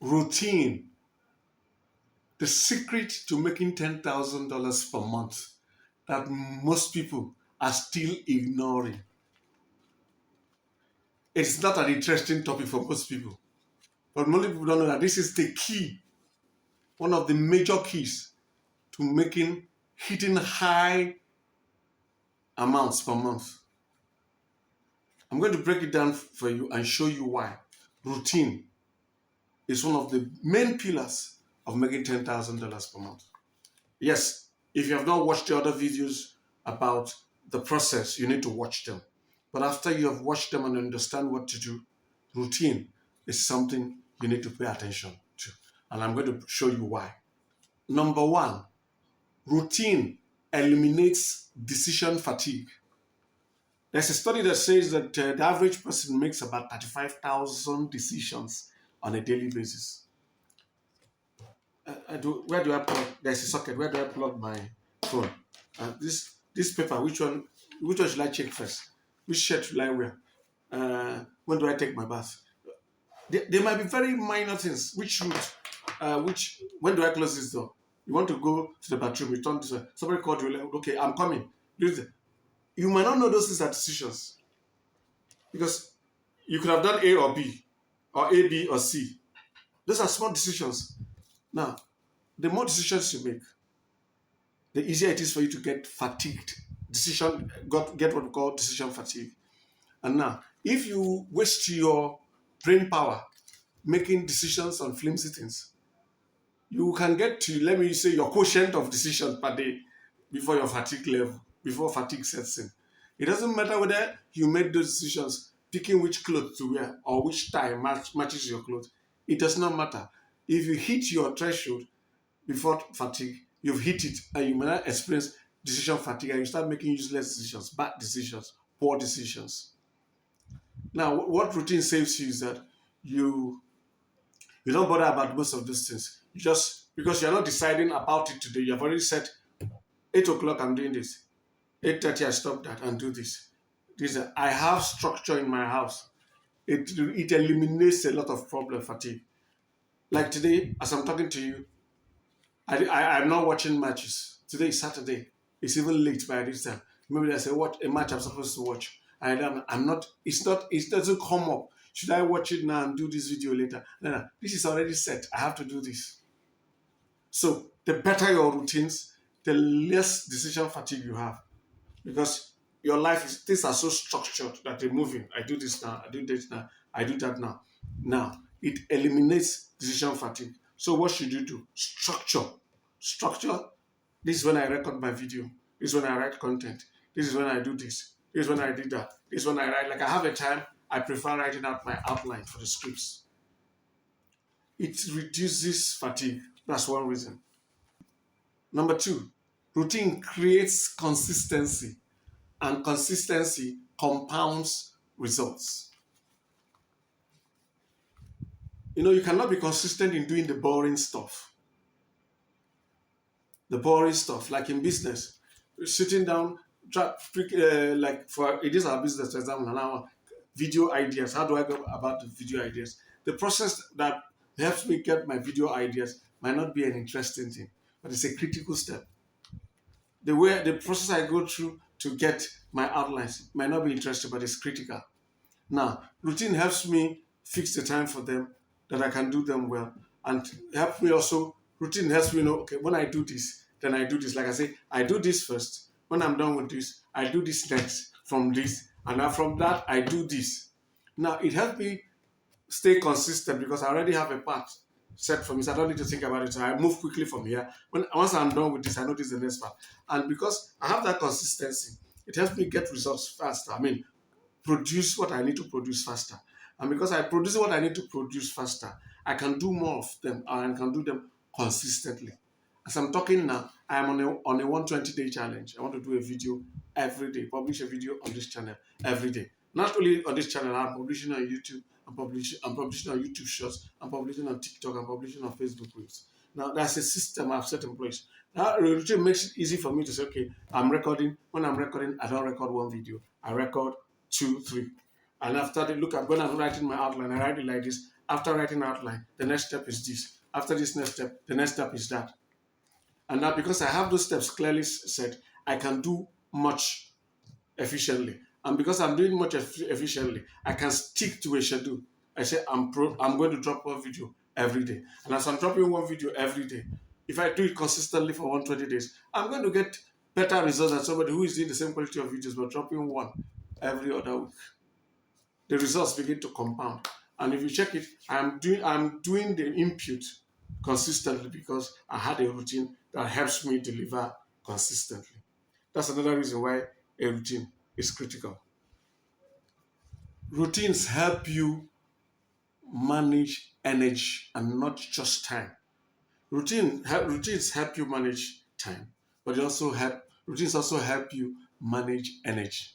routine, the secret to making $10,000 per month that most people are still ignoring. It's not an interesting topic for most people, but many people don't know that this is the key, one of the major keys to hitting high amounts per month. I'm going to break it down for you and show you why. Routine is one of the main pillars of making $10,000 per month. Yes, if you have not watched the other videos about the process, you need to watch them. But after you have watched them and understand what to do, routine is something you need to pay attention to. And I'm going to show you why. Number one, routine eliminates decision fatigue. There's a study that says that the average person makes about 35,000 decisions on a daily basis. Where do I plug? There's a socket. Where do I plug my phone? This paper, which one should I check first? Which shirt should I wear? When do I take my bath? There might be very minor things. Which route? When do I close this door? You want to go to the bathroom, you turn this way. Somebody called you, like, okay, I'm coming. You might not know those things are decisions. Because you could have done A or B, or A, B, or C. Those are small decisions. Now, the more decisions you make, the easier it is for you to get fatigued. Get what we call decision fatigue. And now, if you waste your brain power making decisions on flimsy things, you can get to, let me say, your quotient of decisions per day before your fatigue level, before fatigue sets in. It doesn't matter whether you made those decisions picking which clothes to wear or which tie matches your clothes. It does not matter. If you hit your threshold before fatigue, you've hit it, and you may not experience decision fatigue, and you start making useless decisions, bad decisions, poor decisions. Now, what routine saves you is that you don't bother about most of those things. You just, because you're not deciding about it today, you've already said, 8 o'clock I'm doing this, 8:30 I stop that and do this. I have structure in my house. It eliminates a lot of problem fatigue. Like today, as I'm talking to you, I'm not watching matches. Today is Saturday. It's even late by this time. Maybe I say, what a match I'm supposed to watch. I'm not, it doesn't come up. Should I watch it now and do this video later? No. This is already set. I have to do this. So the better your routines, the less decision fatigue you have. Because your life things are so structured that they're moving. I do this now, I do this now, I do that now. Now, it eliminates decision fatigue. So what should you do? Structure. Structure. This is when I record my video. This is when I write content. This is when I do this. This is when I did that. This is when I write. Like I have a time, I prefer writing out my outline for the scripts. It reduces fatigue. That's one reason. Number two, routine creates consistency, and consistency compounds results. You cannot be consistent in doing the boring stuff. The boring stuff, like in business, sitting down, like for it is our business, for example, now video ideas. How do I go about the video ideas? The process that helps me get my video ideas might not be an interesting thing, but it's a critical step. The process I go through to get my outlines might not be interesting, but it's critical. Now, routine helps me fix the time for them, that I can do them well, and help me also. Routine helps me know, okay, when I do this, then I do this. Like I say, I do this first. When I'm done with this, I do this next from this, and now from that, I do this. Now, it helps me stay consistent because I already have a path set for me, so I don't need to think about it. So I move quickly from here. Once I'm done with this, I know this is the next part. And because I have that consistency, it helps me get results faster. Produce what I need to produce faster. And because I produce what I need to produce faster, I can do more of them, and I can do them consistently. As I'm talking now, I am on a 120-day challenge. I want to do a video every day, publish a video on this channel every day. Not only on this channel, I'm publishing on YouTube, I'm publishing on YouTube Shorts, I'm publishing on TikTok, I'm publishing on Facebook Reels. Now, that's a system I've set in place. That routine makes it easy for me to say, okay, I'm recording. When I'm recording, I don't record one video. I record 2, 3. And after when I'm writing my outline, I write it like this. After writing outline, the next step is this. After this next step, the next step is that. And now because I have those steps clearly set, I can do much efficiently. And because I'm doing much efficiently, I can stick to a schedule. I say I'm going to drop one video every day. And as I'm dropping one video every day, if I do it consistently for 120 days, I'm going to get better results than somebody who is doing the same quality of videos but dropping one every other week. The results begin to compound. And if you check it, I'm doing the input consistently because I had a routine that helps me deliver consistently. That's another reason why a routine is critical. Routines help you manage energy and not just time. Routines help you manage time, but routines also help you manage energy.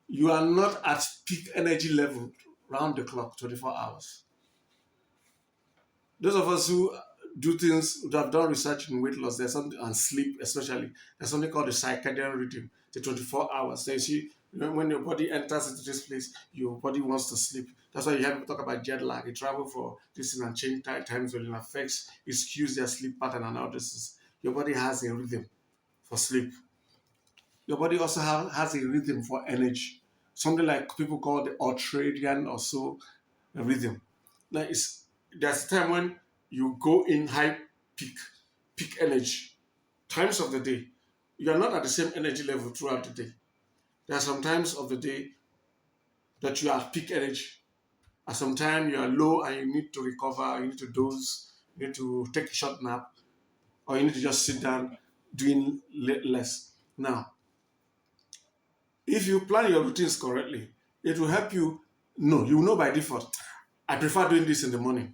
You are not at peak energy level round the clock, 24 hours. Those of us who do things, who have done research in weight loss, there's something, and sleep especially, there's something called the circadian rhythm, the 24 hours. So you see, when your body enters into this place, your body wants to sleep. That's why you hear people talk about jet lag. You travel for this and change time zone, it affects, it skews their sleep pattern and all this. Your body has a rhythm for sleep. Your body also has a rhythm for energy. Something like people call the ultradian or so rhythm. Now there's a time when you go in high peak energy. Times of the day, you are not at the same energy level throughout the day. There are some times of the day that you are at peak energy. At some time you are low and you need to recover, you need to doze, you need to take a short nap, or you need to just sit down doing less. Now, if you plan your routines correctly, it will help you know. You will know by default, I prefer doing this in the morning.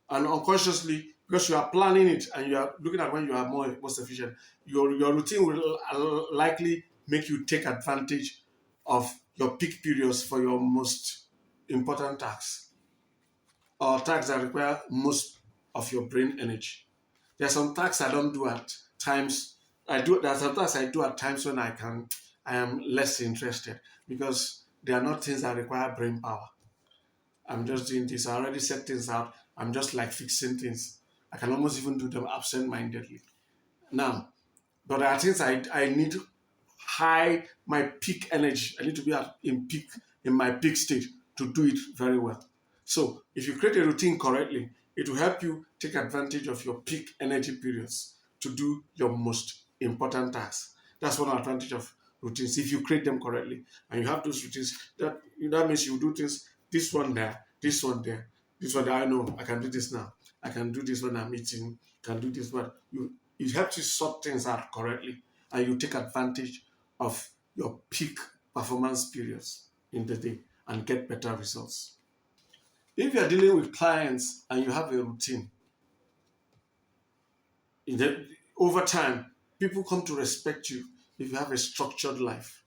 And unconsciously, because you are planning it and you are looking at when you are most efficient, your routine will likely make you take advantage of your peak periods for your most important tasks or tasks that require most of your brain energy. There are some tasks I don't do at times. There are some tasks I do at times when I am less interested because they are not things that require brain power. I'm just doing this. I already set things out. I'm just like fixing things. I can almost even do them absent-mindedly. Now, but there are things I need my peak energy. I need to be in my peak state to do it very well. So if you create a routine correctly, it will help you take advantage of your peak energy periods to do your most important tasks. That's one advantage of routines. If you create them correctly and you have those routines, that means you do things, this one there, this one there, this one there. I know I can do this now. I can do this when I'm eating. I can do this, but it helps you sort things out correctly and you take advantage of your peak performance periods in the day and get better results. If you are dealing with clients and you have a routine, over time, people come to respect you if you have a structured life.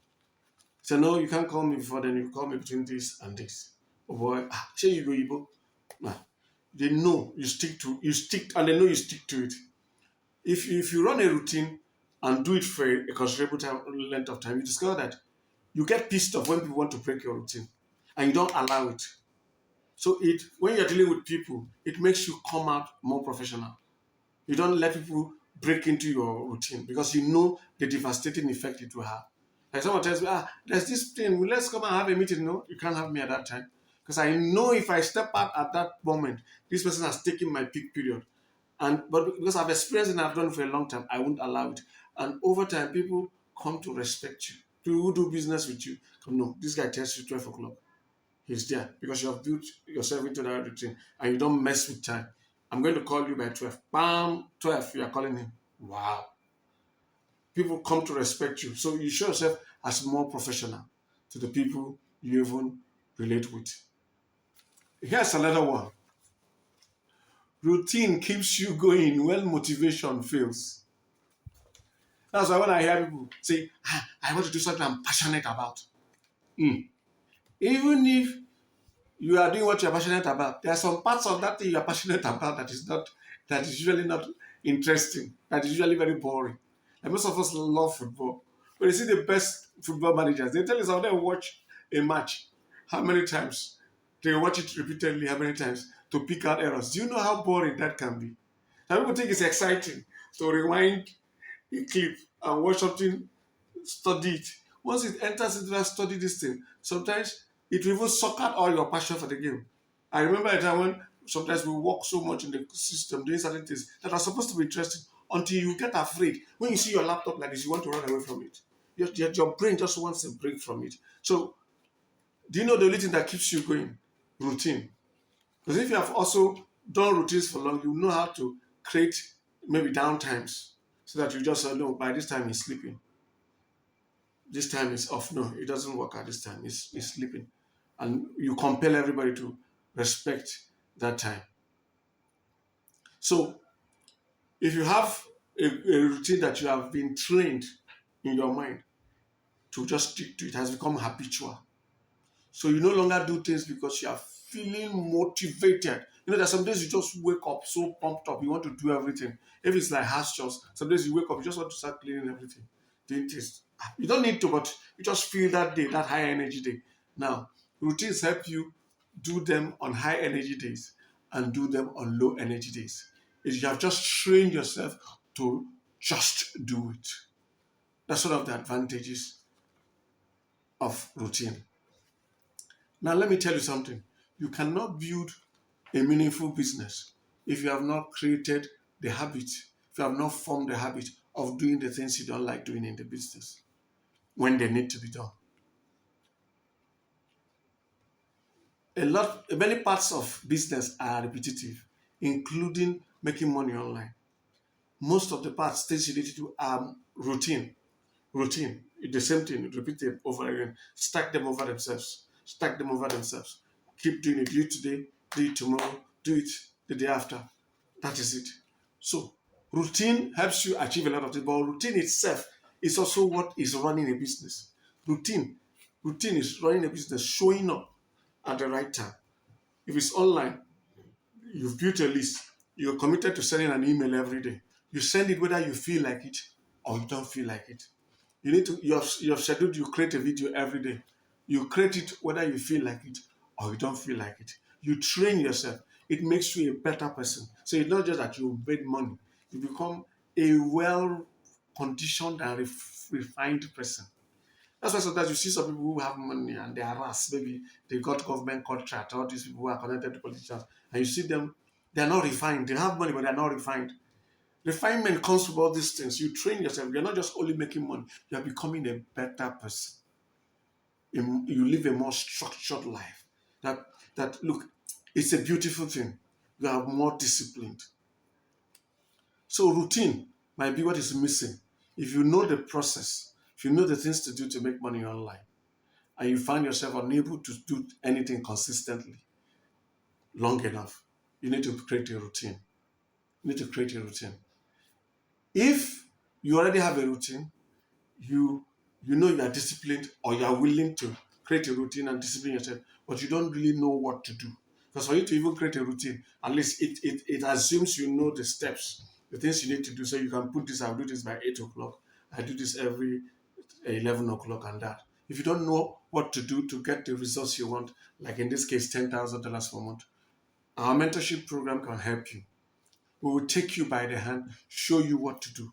So no, you can't call me before then, you call me between this and this. Oh boy, say you go Igbo. Nah. They know you stick, and they know you stick to it. If you run a routine and do it for a considerable length of time, you discover that you get pissed off when people want to break your routine and you don't allow it. So when you're dealing with people, it makes you come out more professional. You don't let people break into your routine because you know the devastating effect it will have. Like someone tells me, there's this thing, let's come and have a meeting. No, you can't have me at that time. Because I know if I step out at that moment, this person has taken my peak period. But because I've experienced it and I've done it for a long time, I won't allow it. And over time, people come to respect you. People who do business with you, no, this guy tells you 12 o'clock. He's there because you have built yourself into that routine and you don't mess with time. I'm going to call you by 12. Bam, 12, you are calling him. Wow. People come to respect you. So you show yourself as more professional to the people you even relate with. Here's another one. Routine keeps you going when motivation fails. That's why when I hear people say, I want to do something I'm passionate about. Even if you are doing what you're passionate about, there are some parts of that thing you're passionate about that is usually not interesting, that is usually very boring. And most of us love football. But you see the best football managers, they tell us how they watch a match. How many times? They watch it repeatedly how many times to pick out errors. Do you know how boring that can be? Some people think it's exciting to rewind a clip and watch something, study it. Once it enters into that study this thing, sometimes it will even suck out all your passion for the game. I remember a time when sometimes we work so much in the system doing certain things that are supposed to be interesting until you get afraid. When you see your laptop like this, you want to run away from it. Your brain just wants a break from it. So, do you know the only thing that keeps you going? Routine. Because if you have also done routines for long, you know how to create maybe downtimes so that you just say, no, by this time he's sleeping. This time is off. No, it doesn't work at this time. He's sleeping. And you compel everybody to respect that time. So if you have a routine that you have been trained in your mind to just stick to, it has become habitual. So you no longer do things because you are feeling motivated. You know, there's some days you just wake up so pumped up, you want to do everything. If it's like house chores, some days you wake up, you just want to start cleaning everything, doing things. You don't need to, but you just feel that day, that high energy day. Now, routines help you do them on high energy days and do them on low energy days. If you have just trained yourself to just do it. That's one of the advantages of routine. Now, let me tell you something. You cannot build a meaningful business if you have not created the habit, if you have not formed the habit of doing the things you don't like doing in the business when they need to be done. Many parts of business are repetitive, including making money online. Most of the parts, things you need to do are routine. Routine. The same thing, repeat it over again. Stack them over themselves. Stack them over themselves. Keep doing it. Do it today, do it tomorrow, do it the day after. That is it. So, routine helps you achieve a lot of things, but routine itself is also what is running a business. Routine. Routine is running a business, showing up at the right time. If it's online, you've built a list. You're committed to sending an email every day. You send it whether you feel like it or you don't feel like it. You have scheduled, you create a video every day. You create it whether you feel like it or you don't feel like it. You train yourself. It makes you a better person. So it's not just that you made money. You become a well-conditioned and refined person. That's why sometimes you see some people who have money and they are rats. Maybe they got government contract. All these people who are connected to politicians. And you see them, they are not refined. They have money, but they are not refined. Refinement comes from all these things. You train yourself. You're not just only making money. You are becoming a better person. You live a more structured life. That look, it's a beautiful thing. You are more disciplined. So routine might be what is missing. If you know the process, if you know the things to do to make money online, and you find yourself unable to do anything consistently long enough, you need to create a routine. You need to create a routine. If you already have a routine, you know you are disciplined or you are willing to create a routine and discipline yourself, but you don't really know what to do. Because for you to even create a routine, at least it assumes you know the steps, the things you need to do. So you can put this, I'll do this by 8 o'clock. I do this every 11 o'clock and that. If you don't know what to do to get the results you want, like in this case, $10,000 per month, our mentorship program can help you. We will take you by the hand, show you what to do.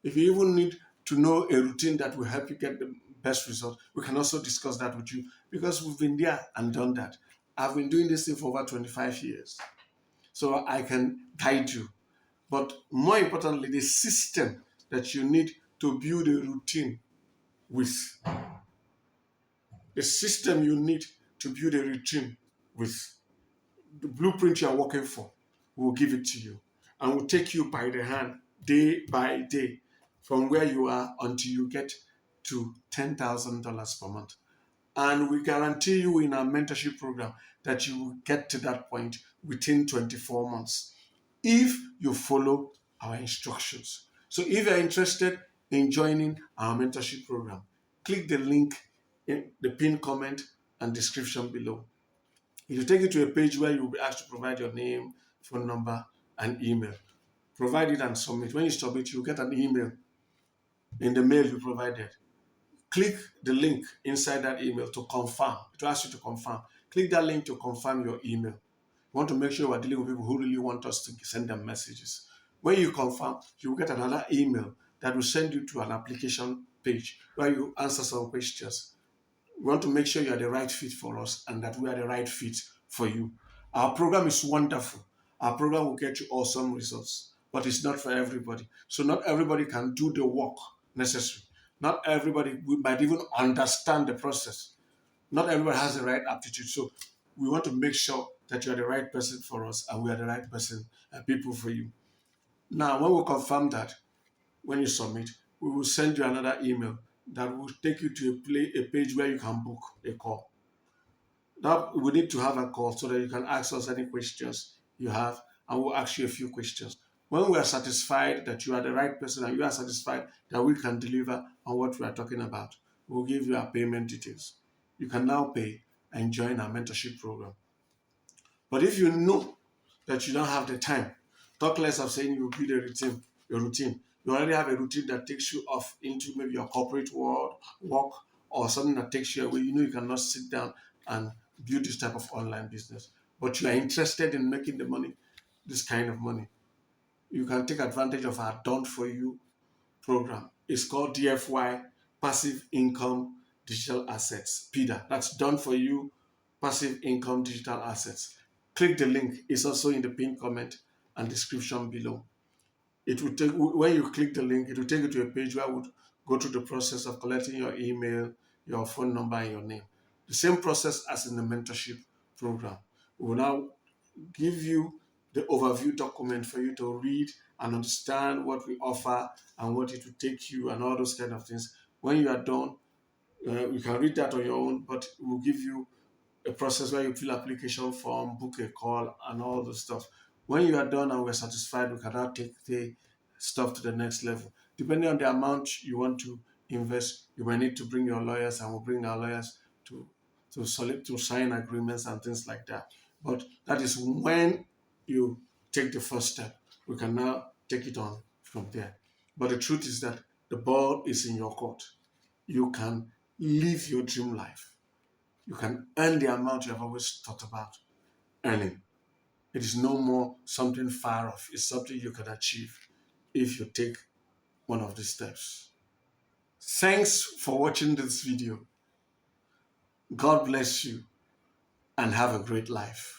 If you even need to know a routine that will help you get the best result, we can also discuss that with you because we've been there and done that. I've been doing this thing for over 25 years. So I can guide you. But more importantly, the system that you need to build a routine with, the system you need to build a routine with, the blueprint you are working for, we'll give it to you. And we'll take you by the hand day by day from where you are until you get to $10,000 per month. And we guarantee you in our mentorship program that you will get to that point within 24 months if you follow our instructions. So if you're interested in joining our mentorship program, click the link in the pinned comment and description below. It will take you to a page where you will be asked to provide your name, phone number, and email. Provide it and submit. When you submit, you'll get an email in the mail you provided. Click the link inside that email to confirm. It will ask you to confirm. Click that link to confirm your email. We want to make sure we're dealing with people who really want us to send them messages. When you confirm, you will get another email that will send you to an application page where you answer some questions. We want to make sure you are the right fit for us and that we are the right fit for you. Our program is wonderful. Our program will get you awesome results, but it's not for everybody. So not everybody can do the work necessary. Not everybody might even understand the process. Not everybody has the right aptitude. So we want to make sure that you are the right person for us and we are the right person and people for you. Now, when we confirm that, when you submit, we will send you another email that will take you to a page where you can book a call. Now, we need to have a call so that you can ask us any questions you have, and we'll ask you a few questions. When we are satisfied that you are the right person and you are satisfied that we can deliver on what we are talking about, we'll give you our payment details. You can now pay and join our mentorship program. But if you know that you don't have the time, talk less of saying you build a routine. You already have a routine that takes you off into maybe your corporate world, work, or something that takes you away. You know you cannot sit down and build this type of online business. But you are interested in making the money, this kind of money. You can take advantage of our Done For You program. It's called DFY Passive Income Digital Assets, PIDA. That's Done For You Passive Income Digital Assets. Click the link. It's also in the pinned comment and description below. It will take, when you click the link, it will take you to a page where I would go through the process of collecting your email, your phone number, and your name. The same process as in the mentorship program. We will now give you the overview document for you to read and understand what we offer and what it will take you and all those kind of things. When you are done, you can read that on your own, but we'll give you a process where you fill application form, book a call, and all the stuff. When you are done and we're satisfied, we can now take the stuff to the next level. Depending on the amount you want to invest, you might need to bring your lawyers, and we'll bring our lawyers to sign agreements and things like that. But that is when you take the first step. We can now take it on from there. But the truth is that the ball is in your court. You can live your dream life. You can earn the amount you have always thought about earning. It is no more something far off. It's something you can achieve if you take one of these steps. Thanks for watching this video. God bless you and have a great life.